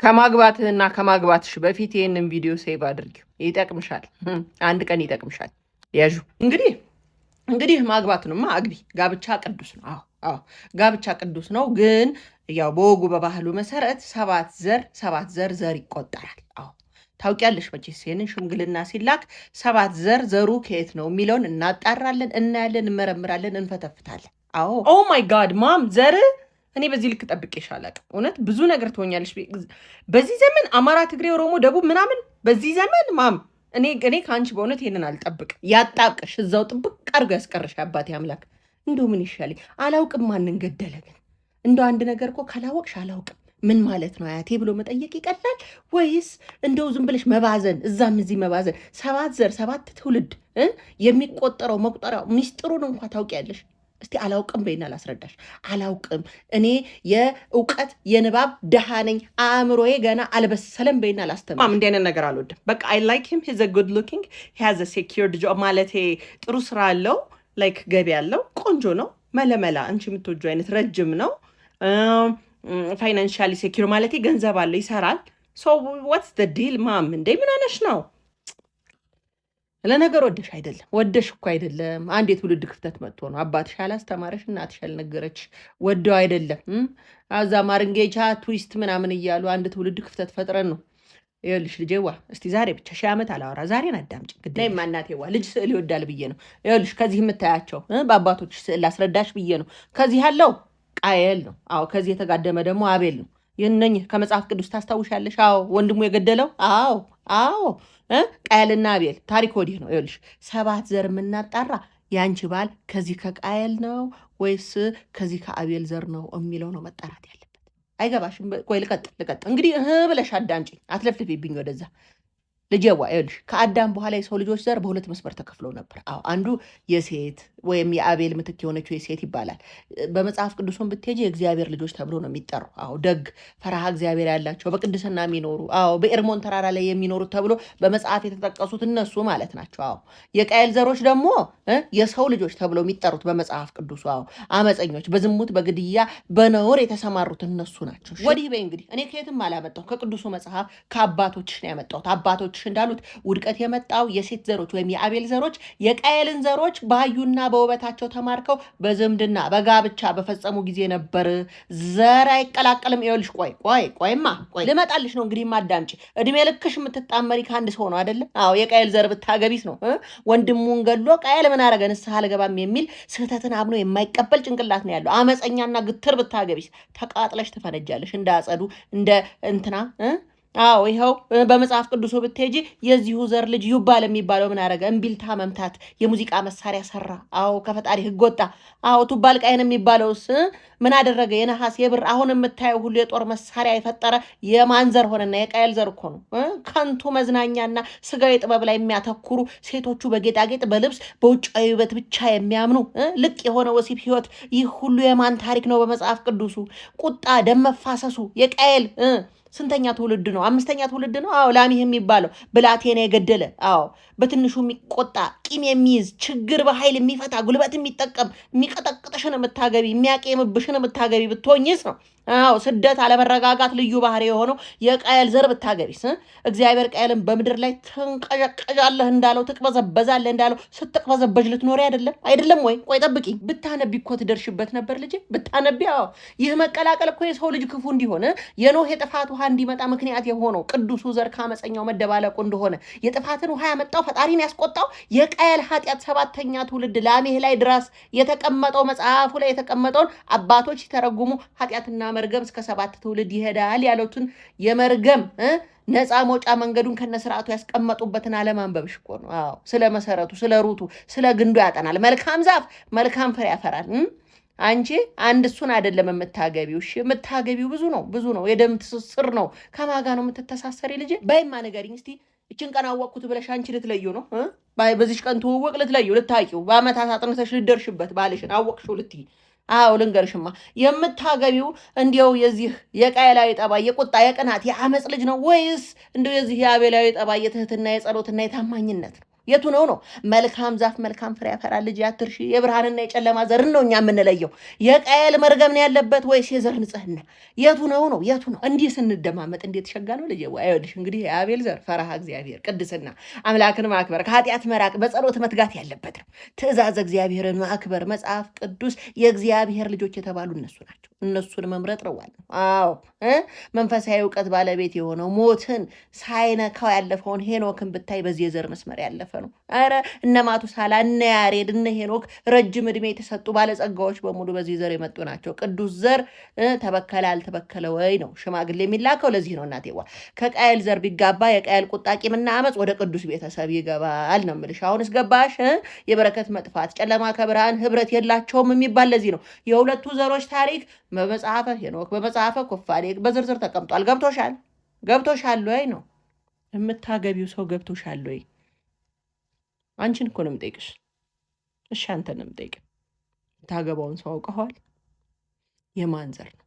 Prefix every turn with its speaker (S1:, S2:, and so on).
S1: ከማግባትህና ከማግባትሽ በፊት ይሄንን ቪዲዮ ሴቭ አድርጊው። ይጠቅምሻል፣ አንድ ቀን ይጠቅምሻል። ያዡ እንግዲህ ማግባትንማ አግቢ። ጋብቻ ቅዱስ ነው። አዎ ጋብቻ ቅዱስ ነው። ግን ያው በወጉ በባህሉ መሰረት ሰባት ዘር ይቆጠራል። አዎ ታውቂያለሽ መቼስ ይሄንን ሽምግልና ሲላክ 7 ዘሩ ከየት ነው የሚለውን እናጣራለን፣ እናያለን፣ እንመረምራለን፣ እንፈተፍታለን። አዎ ኦ ማይ ጋድ ማም ዘር እኔ በዚህ ልክ ጠብቄሽ አላውቅም። እውነት ብዙ ነገር ትሆኛለሽ በዚህ ዘመን። አማራ፣ ትግሬ፣ ኦሮሞ፣ ደቡብ ምናምን በዚህ ዘመን ማም እኔ ከአንቺ በእውነት ይሄንን አልጠብቅም። ያጣብቅሽ እዛው ጥብቅ አድርጎ ያስቀርሽ አባቴ አምላክ። እንደው ምን ይሻለኝ አላውቅም። ማንን ገደለ ግን? እንደው አንድ ነገር እኮ ካላወቅሽ አላውቅም ምን ማለት ነው አያቴ ብሎ መጠየቅ ይቀላል ወይስ እንደው ዝም ብለሽ መባዘን እዛም እዚህ መባዘን? 7 ትውልድ የሚቆጠረው መቁጠሪያው ሚስጥሩን እንኳ ታውቂያለሽ? እስቲ አላውቅም በይና ላስረዳሽ። አላውቅም እኔ የእውቀት የንባብ ደሃ ነኝ፣ አእምሮዬ ገና አልበሰለም በይና ላስተምር። እንዲህ አይነት ነገር አልወድም። በቃ አይ ላይክ ሂም ሂዝ አ ጉድ ሉኪንግ ሂ ሃዝ አ ሴኪርድ ጆብ ማለት ጥሩ ስራ አለው፣ ላይክ ገቢ አለው፣ ቆንጆ ነው፣ መለመላ አንቺ የምትወጂው አይነት ረጅም ነው፣ ፋይናንሻሊ ሴኪር ማለት ገንዘብ አለው፣ ይሰራል። ሶ ዋትስ ዘ ዲል ማም? እንዴ ምን ሆነሽ ነው? ለነገር ወደሽ አይደለም፣ ወደሽ እኮ አይደለም። አንድ የትውልድ ክፍተት መጥቶ ነው። አባትሽ አላስተማረሽ፣ እናትሽ አልነገረች፣ ወደው አይደለም። አዛ ማርንጌቻ ትዊስት ምናምን እያሉ አንድ ትውልድ ክፍተት ፈጥረን ነው። ይኸውልሽ ልጄዋ እስቲ ዛሬ ብቻ 1000 ዓመት አላወራ፣ ዛሬን አዳምጪ። ግዴ ማናቴዋ ልጅ ስዕል ይወዳል ብዬ ነው። ይኸውልሽ ከዚህ የምታያቸው በአባቶች ስዕል ላስረዳሽ ብዬ ነው። ከዚህ ያለው ቃየል ነው። አዎ ከዚህ የተጋደመ ደግሞ አቤል ነው። ይህነኝ ከመጽሐፍ ቅዱስ ታስታውሻለሽ? አዎ ወንድሙ የገደለው አዎ ቃየልና አቤል ታሪክ ወዲህ ነው። ይኸውልሽ 7 ዘር የምናጣራ ያንቺ ባል ከዚህ ከቃየል ነው ወይስ ከዚህ ከአቤል ዘር ነው የሚለው ነው መጣራት ያለበት። አይገባሽም? ቆይ ልቀጥ እንግዲህ ብለሽ አዳምጪ፣ አትለፍልፊብኝ ወደዛ። ልጄዋ ይኸውልሽ ከአዳም በኋላ የሰው ልጆች ዘር በሁለት መስመር ተከፍለው ነበር። አዎ አንዱ የሴት ወይም የአቤል ምትክ የሆነችው የሴት ይባላል። በመጽሐፍ ቅዱስን ብትሄጂ የእግዚአብሔር ልጆች ተብሎ ነው የሚጠሩ። አዎ ደግ ፈራሃ እግዚአብሔር ያላቸው በቅድስና የሚኖሩ አዎ በኤርሞን ተራራ ላይ የሚኖሩት ተብሎ በመጽሐፍ የተጠቀሱት እነሱ ማለት ናቸው። አዎ የቃየል ዘሮች ደግሞ የሰው ልጆች ተብሎ የሚጠሩት በመጽሐፍ ቅዱሱ አዎ አመፀኞች፣ በዝሙት በግድያ በነውር የተሰማሩት እነሱ ናቸው። ወዲህ በይ እንግዲህ እኔ ከየትም አላመጣሁ ከቅዱሱ መጽሐፍ ከአባቶችሽ ነው ያመጣሁት። አባቶች እንዳሉት ውድቀት የመጣው የሴት ዘሮች ወይም የአቤል ዘሮች የቃየልን ዘሮች ባዩና በውበታቸው ተማርከው በዝምድና በጋብቻ በፈጸሙ ጊዜ ነበር። ዘር አይቀላቀልም። ይኸውልሽ ቆይማ ልመጣልሽ ነው እንግዲህ ማዳምጪ። እድሜ ልክሽ የምትጣመሪ ከአንድ ሰው ነው አይደለም? አዎ የቃየል ዘር ብታገቢስ ነው ወንድሙን ገሎ ቃየል ምን አረገ ንስሐ አልገባም የሚል ስህተትን አምኖ የማይቀበል ጭንቅላት ነው ያለው። አመፀኛና ግትር ብታገቢስ ተቃጥለሽ ትፈነጃለሽ እንዳጸዱ እንደ እንትና አዎ ይኸው በመጽሐፍ ቅዱሱ ብትሄጂ የዚሁ ዘር ልጅ ይባል የሚባለው ምን አረገ? እምቢልታ መምታት የሙዚቃ መሳሪያ ሰራ። አዎ ከፈጣሪ ሕግ ወጣ። አዎ ቱባል ቃየን የሚባለውስ ምን አደረገ? የነሐስ የብር አሁን የምታየው ሁሉ የጦር መሳሪያ የፈጠረ የማን ዘር ሆነና? የቃየል ዘር እኮ ነው። ከንቱ መዝናኛና ስጋዊ ጥበብ ላይ የሚያተኩሩ ሴቶቹ በጌጣጌጥ በልብስ በውጫዊ ውበት ብቻ የሚያምኑ ልቅ የሆነ ወሲብ ህይወት፣ ይህ ሁሉ የማን ታሪክ ነው? በመጽሐፍ ቅዱሱ ቁጣ ደም መፋሰሱ የቃየል ስንተኛ ትውልድ ነው? 5ኛ ትውልድ ነው። አዎ ላሚህ የሚባለው ብላቴና የገደለ አዎ በትንሹ የሚቆጣ ቂም የሚይዝ ችግር በኃይል የሚፈታ ጉልበት የሚጠቀም የሚቀጠቅጥሽን የምታገቢ የሚያቄምብሽን የምታገቢ ብትሆኝስ ነው። አዎ ስደት አለመረጋጋት ልዩ ባህሪ የሆነው የቃየል ዘር ብታገቢስ? እግዚአብሔር ቃየልን በምድር ላይ ትንቀዠቀዣለህ እንዳለው ትቅበዘበዛለህ እንዳለው ስትቅበዘበዥ ልትኖሪ አይደለም ወይ? ቆይ ጠብቂ። ብታነቢ እኮ ትደርሽበት ነበር ልጄ ብታነቢ። አዎ ይህ መቀላቀል እኮ የሰው ልጅ ክፉ እንዲሆን የኖህ የጥፋት ውሃ እንዲመጣ ምክንያት የሆነው ቅዱሱ ዘር ከአመፀኛው መደባለቁ እንደሆነ የጥፋትን ውሃ ያመጣው ፈጣሪን ያስቆጣው የቃየል ኃጢአት 7ኛ ትውልድ ላሜህ ላይ ድረስ የተቀመጠው መጽሐፉ ላይ የተቀመጠውን አባቶች ሲተረጉሙ ኃጢአትና መርገም እስከ 7 ትውልድ ይሄዳል ያሉትን የመርገም ነፃ መውጫ መንገዱን ከነስርዓቱ ያስቀመጡበትን አለማንበብሽ እኮ ነው። አዎ ስለ መሰረቱ ስለ ሩቱ ስለ ግንዱ ያጠናል። መልካም ዛፍ መልካም ፍሬ ያፈራል። አንቺ አንድ እሱን አይደለም የምታገቢው። እሺ የምታገቢው ብዙ ነው። የደም ትስስር ነው። ከማጋ ነው የምትተሳሰሪ ልጄ? በይማ ንገሪኝ እስቲ። እችን ቀን አወቅኩት ብለሽ አንቺ ልትለዩ ነው? በዚች ቀን ትውውቅ ልትለዩ ልታቂው በአመታት አጥንተሽ ልደርሽበት ባልሽን አወቅሽው ልትይ። አዎ ልንገርሽማ የምታገቢው እንዲያው የዚህ የቃየላዊ ጠባይ የቁጣ የቅናት የአመፅ ልጅ ነው ወይስ እንዲያው የዚህ የአቤላዊ ጠባይ የትህትና የጸሎትና የታማኝነት ነው? የቱ ነው? መልካም ዛፍ መልካም ፍሬ ያፈራል ልጅ አትርሺ። የብርሃንና የጨለማ ዘርን ነው እኛ የምንለየው። የቃየል መርገም ነው ያለበት ወይስ የዘር ንጽህና? የቱ ነው? የቱ ነው? እንዲህ ስንደማመጥ እንዴት ሸጋ ነው ልጅ። አይወድሽ እንግዲህ የአቤል ዘር ፈራሃ እግዚአብሔር፣ ቅድስና፣ አምላክን ማክበር፣ ከኃጢአት መራቅ፣ በጸሎት መትጋት ያለበት ነው። ትእዛዝ እግዚአብሔርን ማክበር። መጽሐፍ ቅዱስ የእግዚአብሔር ልጆች የተባሉ እነሱ ናቸው። እነሱን መምረጥ ነው ዋናው። አዎ መንፈሳዊ እውቀት ባለቤት የሆነው ሞትን ሳይነካው ያለፈውን ሄኖክን ብታይ በዚህ የዘር መስመር ያለፈ ነው። አረ እነ ማቱሳላ እነ ያሬድ እነ ሄኖክ ረጅም ዕድሜ የተሰጡ ባለጸጋዎች በሙሉ በዚህ ዘር የመጡ ናቸው። ቅዱስ ዘር ተበከለ አልተበከለ ወይ ነው ሽማግሌ የሚላከው። ለዚህ ነው እናቴዋ ከቃየል ዘር ቢጋባ የቃየል ቁጣ ቂምና አመፅ ወደ ቅዱስ ቤተሰብ ይገባል ነው የምልሽ። አሁንስ ገባሽ? የበረከት መጥፋት ጨለማ ከብርሃን ህብረት የላቸውም የሚባል ለዚህ ነው። የሁለቱ ዘሮች ታሪክ በመጽሐፈ ሄኖክ በመጽሐፈ ኩፋሌ በዝርዝር ተቀምጧል። ገብቶሻል ወይ ነው የምታገቢው ሰው ገብቶሻል ወይ? አንቺን እኮ ነው የምጠይቅሽ። እሺ አንተን ነው የምጠይቅ። የምታገባውን ሰው አውቀዋል? የማን ዘር ነው?